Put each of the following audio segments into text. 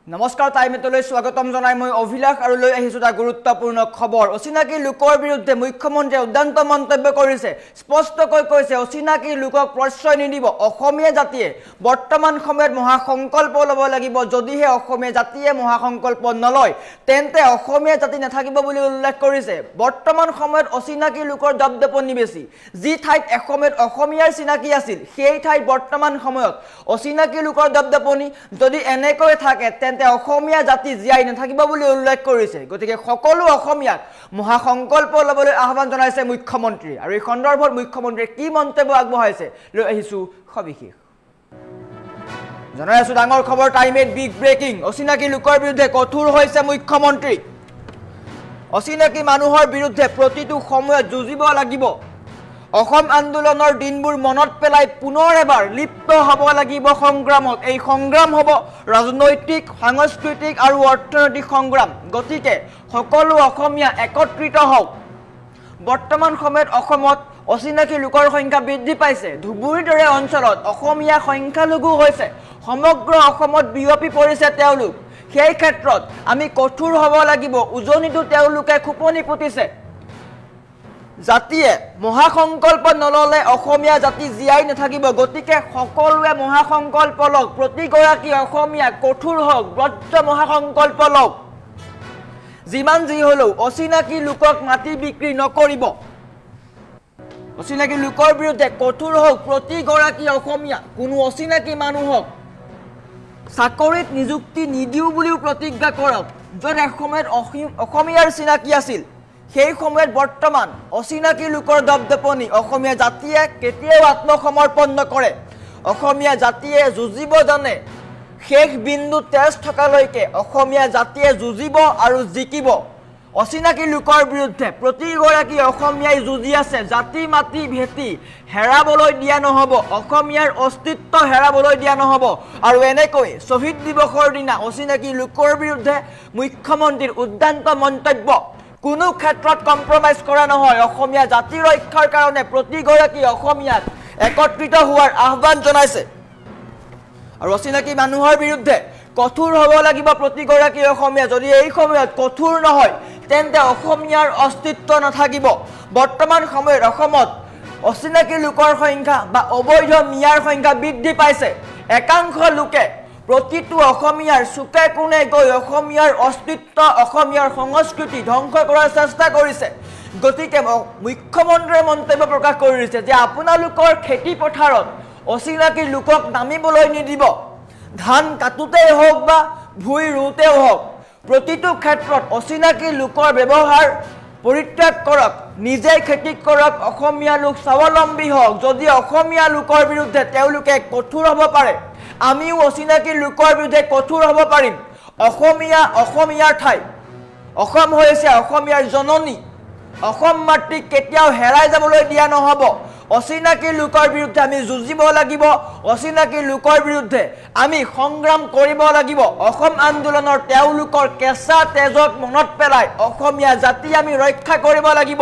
নমস্কাৰ টাইমেটলৈ স্বাগতম জনাই মই অভিলাষ আৰু লৈ আহিছো এটা গুৰুত্বপূৰ্ণ খবৰ অচিনাকি লোকৰ বিৰুদ্ধে মুখ্যমন্ত্ৰীয়ে উদ্দান্ত মন্তব্য কৰিছে স্পষ্টকৈ কৈছে অচিনাকি লোকক প্ৰশ্ৰয় নিদিব অসমীয়া জাতিয়ে বৰ্তমান সময়ত মহাসংকল্প ল'ব লাগিব যদিহে অসমীয়া জাতিয়ে মহাসংকল্প নলয় তেন্তে অসমীয়া জাতি নাথাকিব বুলি উল্লেখ কৰিছে বৰ্তমান সময়ত অচিনাকি লোকৰ দবদপনি বেছি যি ঠাইত এসময়ত অসমীয়াৰ চিনাকি আছিল সেই ঠাইত বৰ্তমান সময়ত অচিনাকি লোকৰ দবদপনি যদি এনেকৈ থাকে তেন্তে অসমীয়া জাতি জীয়াই নাথাকিব বুলি উল্লেখ কৰিছে গতিকে সকলো অসমীয়াক মহাসংকল্প ল'বলৈ আহ্বান জনাইছে মুখ্যমন্ত্ৰী আৰু এই সন্দৰ্ভত মুখ্যমন্ত্ৰীয়ে কি মন্তব্য আগবঢ়াইছে লৈ আহিছো সবিশেষ জনাই আছো ডাঙৰ খবৰ টাইমেট বিগ ব্ৰেকিং অচিনাকি লোকৰ বিৰুদ্ধে কঠোৰ হৈছে মুখ্যমন্ত্ৰী অচিনাকি মানুহৰ বিৰুদ্ধে প্ৰতিটো সময়ত যুঁজিব লাগিব অসম আন্দোলনৰ দিনবোৰ মনত পেলাই পুনৰ এবাৰ লিপ্ত হ'ব লাগিব সংগ্ৰামত এই সংগ্ৰাম হ'ব ৰাজনৈতিক সাংস্কৃতিক আৰু অৰ্থনৈতিক সংগ্ৰাম গতিকে সকলো অসমীয়া একত্ৰিত হওক বৰ্তমান সময়ত অসমত অচিনাকি লোকৰ সংখ্যা বৃদ্ধি পাইছে ধুবুৰীৰ দৰে অঞ্চলত অসমীয়া সংখ্যালঘু হৈছে সমগ্ৰ অসমত বিয়পি পৰিছে তেওঁলোক সেই ক্ষেত্ৰত আমি কঠোৰ হ'ব লাগিব উজনিটো তেওঁলোকে খুপনি পুতিছে জাতিয়ে মহাসংকল্প নললে অসমীয়া জাতি জীয়াই নাথাকিব গতিকে সকলোৱে মহাসংকল্প লওক প্ৰতিগৰাকী অসমীয়া কঠোৰ হওক ব্ৰত মহাসংকল্প লওক যিমান যি হলেও অচিনাকি লোকক মাটি বিক্ৰী নকৰিব অচিনাকি লোকৰ বিৰুদ্ধে কঠোৰ হওক প্ৰতিগৰাকী অসমীয়া কোনো অচিনাকি মানুহক চাকৰিত নিযুক্তি নিদিও বুলিও প্ৰতিজ্ঞা কৰক য'ত এসময়ত অসমীয়াৰ চিনাকি আছিল সেই সময়ত বৰ্তমান অচিনাকি লোকৰ দবদপনি অসমীয়া জাতিয়ে কেতিয়াও আত্মসমৰ্পণ নকৰে অসমীয়া জাতিয়ে যুঁজিব জানে শেষ বিন্দু তেজ থকালৈকে অসমীয়া জাতিয়ে যুঁজিব আৰু জিকিব অচিনাকি লোকৰ বিৰুদ্ধে প্ৰতিগৰাকী অসমীয়াই যুঁজি আছে জাতি মাটি ভেটি হেৰাবলৈ দিয়া নহ'ব অসমীয়াৰ অস্তিত্ব হেৰাবলৈ দিয়া নহ'ব আৰু এনেকৈ শ্বহীদ দিৱসৰ দিনা অচিনাকি লোকৰ বিৰুদ্ধে মুখ্যমন্ত্ৰীৰ উদ্দান্ত মন্তব্য কোনো ক্ষেত্ৰত কম্প্ৰমাইজ কৰা নহয় অসমীয়া জাতি ৰক্ষাৰ কাৰণে প্ৰতিগৰাকী অসমীয়াক একত্ৰিত হোৱাৰ আহ্বান জনাইছে আৰু অচিনাকি মানুহৰ বিৰুদ্ধে কঠোৰ হ'ব লাগিব প্ৰতিগৰাকী অসমীয়া যদি এই সময়ত কঠোৰ নহয় তেন্তে অসমীয়াৰ অস্তিত্ব নাথাকিব বৰ্তমান সময়ত অসমত অচিনাকি লোকৰ সংখ্যা বা অবৈধ মিয়াৰ সংখ্যা বৃদ্ধি পাইছে একাংশ লোকে প্ৰতিটো অসমীয়াৰ চুকে কোণে গৈ অসমীয়াৰ অস্তিত্ব অসমীয়াৰ সংস্কৃতি ধ্বংস কৰাৰ চেষ্টা কৰিছে গতিকে মুখ্যমন্ত্ৰীয়ে মন্তব্য প্ৰকাশ কৰিছে যে আপোনালোকৰ খেতি পথাৰত অচিনাকি লোকক নামিবলৈ নিদিব ধান কাটোতেই হওক বা ভুই ৰুওতেও হওক প্ৰতিটো ক্ষেত্ৰত অচিনাকি লোকৰ ব্যৱহাৰ পৰিত্যাগ কৰক নিজে খেতি কৰক অসমীয়া লোক স্বাৱলম্বী হওক যদি অসমীয়া লোকৰ বিৰুদ্ধে তেওঁলোকে কঠোৰ হ'ব পাৰে আমিও অচিনাকি লোকৰ বিৰুদ্ধে কঠোৰ হ'ব পাৰিম অসমীয়াৰ ঠাই অসম হৈছে অসমীয়াৰ জননী অসম মাতৃক কেতিয়াও হেৰাই যাবলৈ দিয়া নহ'ব অচিনাকি লোকৰ বিৰুদ্ধে আমি যুঁজিব লাগিব অচিনাকি লোকৰ বিৰুদ্ধে আমি সংগ্ৰাম কৰিব লাগিব অসম আন্দোলনৰ তেওঁলোকৰ কেঁচা তেজক মনত পেলাই অসমীয়া জাতি আমি ৰক্ষা কৰিব লাগিব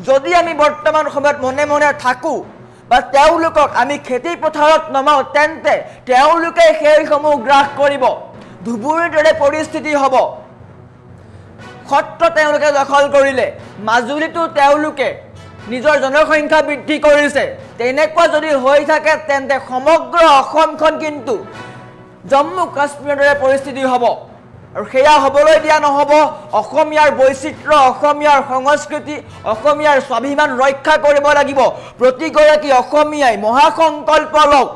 যদি আমি বৰ্তমান সময়ত মনে মনে থাকোঁ বা তেওঁলোকক আমি খেতি পথাৰত নমাওঁ তেন্তে তেওঁলোকে সেইসমূহ গ্ৰাস কৰিব ধুবুৰীৰ দৰে পৰিস্থিতি হ'ব সত্ৰ তেওঁলোকে দখল কৰিলে মাজুলীতো তেওঁলোকে নিজৰ জনসংখ্যা বৃদ্ধি কৰিছে তেনেকুৱা যদি হৈ থাকে তেন্তে সমগ্ৰ অসমখন কিন্তু জম্মু কাশ্মীৰৰ দৰে পৰিস্থিতি হ'ব আৰু সেয়া হ'বলৈ দিয়া নহ'ব অসমীয়াৰ বৈচিত্ৰ্য অসমীয়াৰ সংস্কৃতি অসমীয়াৰ স্বাভিমান ৰক্ষা কৰিব লাগিব প্ৰতিগৰাকী অসমীয়াই মহাসংকল্প লওক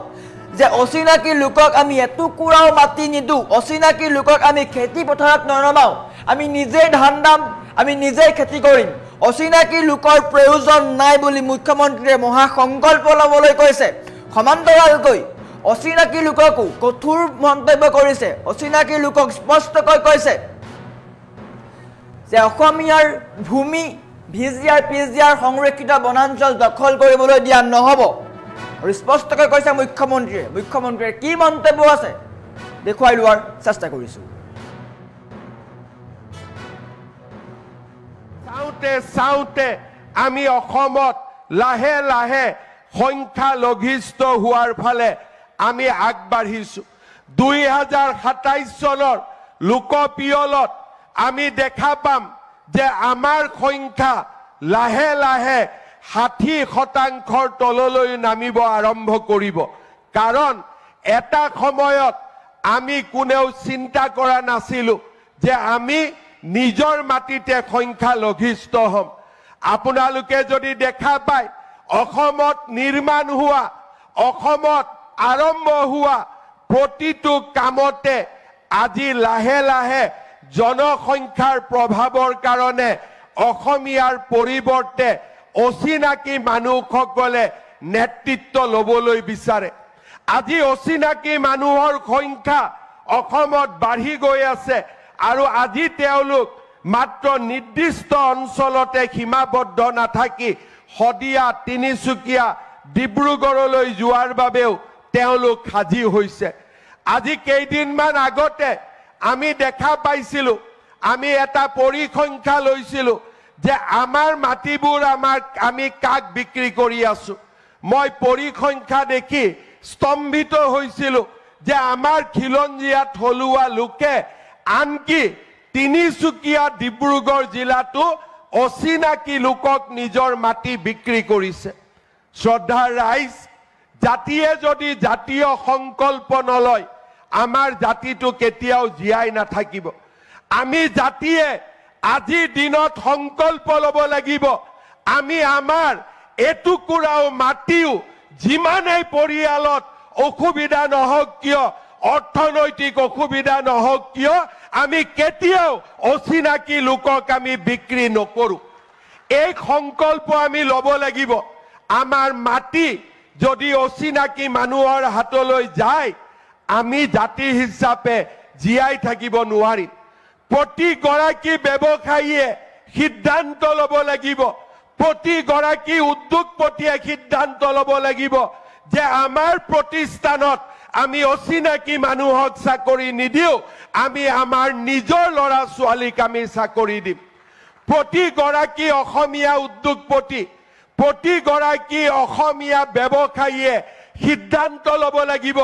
যে অচিনাকি লোকক আমি এটুকুৰাও মাটি নিদিওঁ অচিনাকি লোকক আমি খেতি পথাৰত ননমাওঁ আমি নিজেই ধান দাম আমি নিজেই খেতি কৰিম অচিনাকি লোকৰ প্ৰয়োজন নাই বুলি মুখ্যমন্ত্ৰীয়ে মহাসংকল্প ল'বলৈ কৈছে সমান্তৰালকৈ অচিনাকি লোককো কঠোৰ মন্তব্য কৰিছে অচিনাকি লোকক স্পষ্টকৈ কৈছে যে অসমীয়াৰ ভূমি ভিজিআৰ পিজিআৰ সংৰক্ষিত বনাঞ্চল দখল কৰিবলৈ দিয়া নহ'ব আৰু স্পষ্টকৈ কৈছে মুখ্যমন্ত্ৰীয়ে কি মন্তব্য আছে দেখুৱাই লোৱাৰ চেষ্টা কৰিছোঁ চাওঁতে আমি অসমত লাহে লাহে সংখ্যালঘিষ্ঠ হোৱাৰ ফালে আমি আগবাঢ়িছোঁ 2027 চনৰ লোকপিয়লত আমি দেখা পাম যে আমাৰ সংখ্যা লাহে লাহে 60% তললৈ নামিব আৰম্ভ কৰিব কাৰণ এটা সময়ত আমি কোনেও চিন্তা কৰা নাছিলো যে আমি নিজৰ মাটিতে সংখ্যা লঘিষ্ঠ হম আপোনালোকে যদি দেখা পায় অসমত নিৰ্মাণ হোৱা অসমত আৰম্ভ হোৱা প্ৰতিটো কামতে আজি লাহে লাহে জনসংখ্যাৰ প্ৰভাৱৰ কাৰণে অসমীয়াৰ পৰিৱৰ্তে অচিনাকি মানুহসকলে নেতৃত্ব ল'বলৈ বিচাৰে আজি অচিনাকি মানুহৰ সংখ্যা অসমত বাঢ়ি গৈ আছে আৰু আজি তেওঁলোক মাত্ৰ নিৰ্দিষ্ট অঞ্চলতে সীমাবদ্ধ নাথাকি হদিয়া তিনিচুকীয়া ডিব্ৰুগড়লৈ যোৱাৰ বাবেও তেওঁলোক সাজি হৈছে আজি কেইদিনমান আগতে আমি দেখা পাইছিলো আমি এটা পৰিসংখ্যা লৈছিলো যে আমাৰ মাটিবোৰ আমি কাক বিক্ৰী কৰি আছো মই পৰিসংখ্যা দেখি স্তম্ভিত হৈছিলো যে আমাৰ খিলঞ্জীয়া থলুৱা লোকে আনকি তিনিচুকীয়া ডিব্ৰুগড় জিলাটো অচিনাকি লোকক নিজৰ মাটি বিক্ৰী কৰিছে শ্ৰদ্ধাৰ ৰাইজ জাতিয়ে যদি জাতীয় সংকল্প নলয় আমাৰ জাতিটো কেতিয়াও জীয়াই নাথাকিব আমি জাতিয়ে আজি দিনত সংকল্প ল'ব লাগিব আমি আমাৰ এটুকুৰাও মাটিও যিমানেই পৰিয়ালত অসুবিধা নহওক কিয় অৰ্থনৈতিক অসুবিধা নহওক কিয় আমি কেতিয়াও অচিনাকি লোকক আমি বিক্ৰী নকৰো এই সংকল্প আমি ল'ব লাগিব আমাৰ মাটি যদি অচিনাকি মানুহৰ হাতলৈ যায় আমি জাতি হিচাপে জীয়াই থাকিব নোৱাৰিম প্ৰতিগৰাকী ব্যৱসায়ীয়ে সিদ্ধান্ত ল'ব লাগিব প্ৰতিগৰাকী উদ্যোগপতিয়ে সিদ্ধান্ত ল'ব লাগিব যে আমাৰ প্ৰতিষ্ঠানত আমি অচিনাকি মানুহক চাকৰি নিদিও আমি আমাৰ নিজৰ ল'ৰা ছোৱালীক আমি চাকৰি দিম প্ৰতিগৰাকী অসমীয়া উদ্যোগপতি প্ৰতিগৰাকী অসমীয়া ব্যৱসায়ীয়ে সিদ্ধান্ত ল'ব লাগিব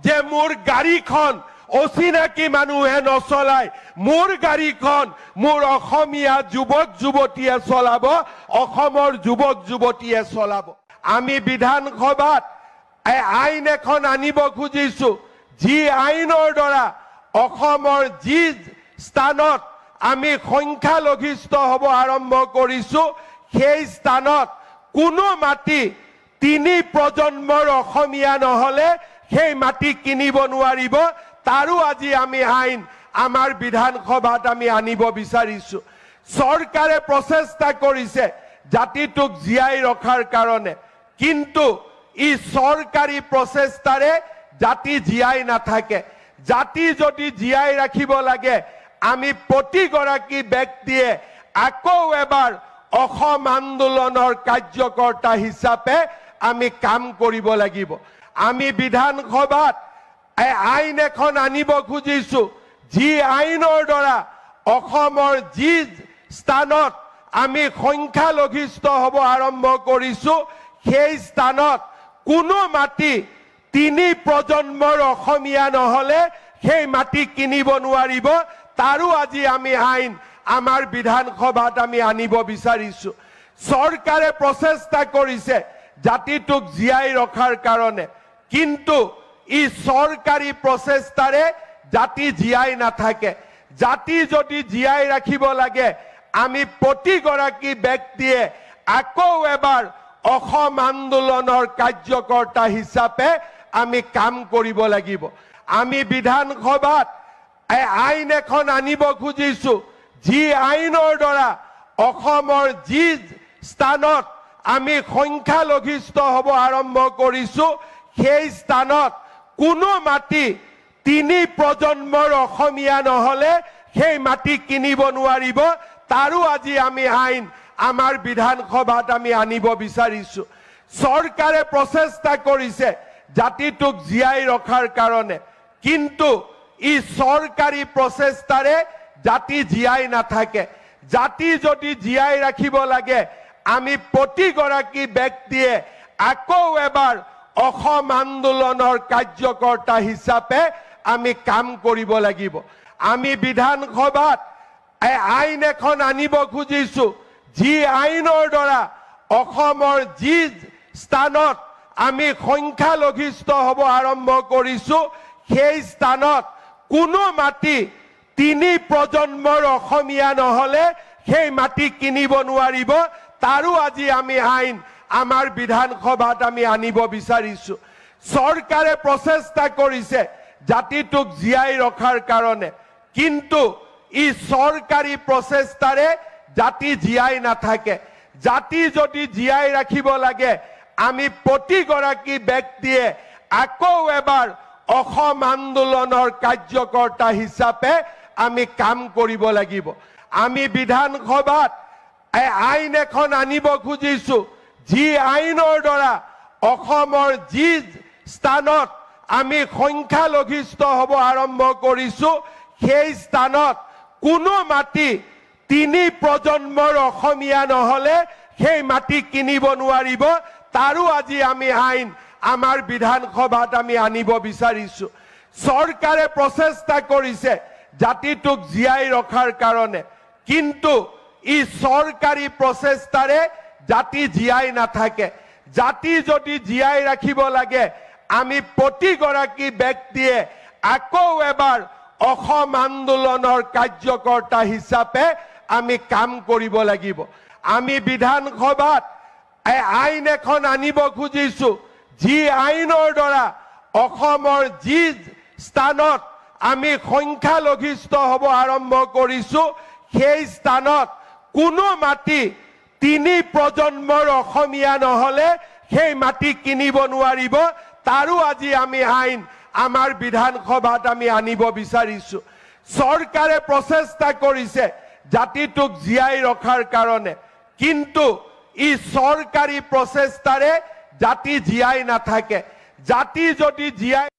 যে মোৰ গাড়ীখন অচিনাকি মানুহে নচলাই মোৰ গাড়ীখন মোৰ অসমীয়া যুৱক যুৱতীয়ে চলাব অসমৰ যুৱক যুৱতীয়ে চলাব আমি বিধানসভাত আইন এখন আনিব খুজিছো যি আইনৰ দ্বাৰা অসমৰ যি স্থানত আমি সংখ্যালঘিষ্ঠ হ'ব আৰম্ভ কৰিছো সেই স্থানত কোনো মাটি তিনি প্ৰজন্মৰ অসমীয়া নহলে সেই মাটি কিনিব নোৱাৰিব তাৰো আজি আমি আইন আমাৰ বিধানসভাত আমি আনিব বিচাৰিছো চৰকাৰে প্ৰচেষ্টা কৰিছে জাতিটোক জীয়াই ৰখাৰ কাৰণে কিন্তু ই চৰকাৰী প্ৰচেষ্টাৰে জাতি জীয়াই নাথাকে জাতি যদি জীয়াই ৰাখিব লাগে আমি প্ৰতিগৰাকী ব্যক্তিয়ে আকৌ এবাৰ অসম আন্দোলনৰ কাৰ্যকৰ্তা হিচাপে আমি কাম কৰিব লাগিব আমি বিধানসভাত আইন এখন আনিব খুজিছো যি আইনৰ দ্বাৰা অসমৰ যি স্থানত আমি সংখ্যালঘিষ্ঠ হ'ব আৰম্ভ কৰিছো সেই স্থানত কোনো মাটি তিনি প্ৰজন্মৰ অসমীয়া নহলে সেই মাটি কিনিব নোৱাৰিব তাৰো আজি আমি আইন আমাৰ বিধানসভাত আমি আনিব বিচাৰিছো চৰকাৰে প্ৰচেষ্টা কৰিছে জাতিটোক জীয়াই ৰখাৰ কাৰণে কিন্তু ই চৰকাৰী প্ৰচেষ্টাৰে জাতি জীয়াই নাথাকে জাতি যদি জীয়াই ৰাখিব লাগে আমি প্ৰতিগৰাকী ব্যক্তিয়ে আকৌ এবাৰ অসম আন্দোলনৰ কাৰ্যকৰ্তা হিচাপে আমি কাম কৰিব লাগিব আমি বিধানসভাত আইন এখন আনিব খুজিছো যি আইনৰ দ্বাৰা অসমৰ যি স্থানত আমি সংখ্যালঘিষ্ঠ হ'ব আৰম্ভ কৰিছো সেই স্থানত কোনো মাটি তিনি প্ৰজন্মৰ অসমীয়া নহলে সেই মাটি কিনিব নোৱাৰিব তাৰো আজি আমি আইন আমাৰ বিধানসভাত আমি আনিব বিচাৰিছো চৰকাৰে প্ৰচেষ্টা কৰিছে জাতিটোক জীয়াই ৰখাৰ কাৰণে কিন্তু ই চৰকাৰী প্ৰচেষ্টাৰে জাতি জীয়াই নাথাকে জাতি যদি জীয়াই ৰাখিব লাগে আমি প্ৰতিগৰাকী ব্যক্তিয়ে আকৌ এবাৰ অসম আন্দোলনৰ কাৰ্যকৰ্তা হিচাপে আমি কাম কৰিব লাগিব আমি বিধানসভাত আইন এখন আনিব খুজিছো যি আইনৰ দ্বাৰা অসমৰ যি স্থানত আমি সংখ্যালঘিষ্ঠ হ'ব আৰম্ভ কৰিছো সেই স্থানত কোনো মাটি তিনি প্ৰজন্মৰ অসমীয়া নহলে সেই মাটি কিনিব নোৱাৰিব তাৰো আজি আমি আইন আমাৰ বিধানসভাত আমি আনিব বিচাৰিছো চৰকাৰে প্ৰচেষ্টা কৰিছে জাতিটোক জীয়াই ৰখাৰ কাৰণে কিন্তু ই চৰকাৰী প্ৰচেষ্টাৰে জাতি জীয়াই নাথাকে জাতি যদি জীয়াই ৰাখিব লাগে আমি প্ৰতিগৰাকী ব্যক্তিয়ে আকৌ এবাৰ অসম আন্দোলনৰ কাৰ্যকৰ্তা হিচাপে আমি কাম কৰিব লাগিব আমি বিধানসভাত আইন এখন আনিব খুজিছো যি আইনৰ দ্বাৰা অসমৰ যি স্থানত আমি সংখ্যালঘিষ্ঠ হ'ব আৰম্ভ কৰিছো সেই স্থানত কোনো মাটি তিনি প্ৰজন্মৰ অসমীয়া নহলে সেই মাটি কিনিব নোৱাৰিব তাৰো আজি আমি আইন আমাৰ বিধানসভাত আমি আনিব বিচাৰিছো চৰকাৰে প্ৰচেষ্টা কৰিছে জাতিটোক জীয়াই ৰখাৰ কাৰণে কিন্তু ই চৰকাৰী প্ৰচেষ্টাৰে জাতি জীয়াই নাথাকে জাতি যদি জীয়াই ৰাখিব লাগে আমি প্ৰতিগৰাকী ব্যক্তিয়ে আকৌ এবাৰ অসম আন্দোলনৰ কাৰ্যকৰ্তা হিচাপে আমি কাম কৰিব লাগিব আমি বিধানসভাত আইন এখন আনিব খুজিছো যি আইনৰ দ্বাৰা অসমৰ যি স্থানত আমি সংখ্যালঘিষ্ঠ হ'ব আৰম্ভ কৰিছো সেই স্থানত কোনো মাটি তিনি প্ৰজন্মৰ অসমীয়া নহলে সেই মাটি কিনিব নোৱাৰিব তাৰো আজি আমি আইন আমাৰ বিধানসভাত আমি আনিব বিচাৰিছো চৰকাৰে প্ৰচেষ্টা কৰিছে জাতিটোক জীয়াই ৰখাৰ কাৰণে কিন্তু ই চৰকাৰী প্ৰচেষ্টাৰে জাতি জীয়াই নাথাকে জাতি যদি জীয়াই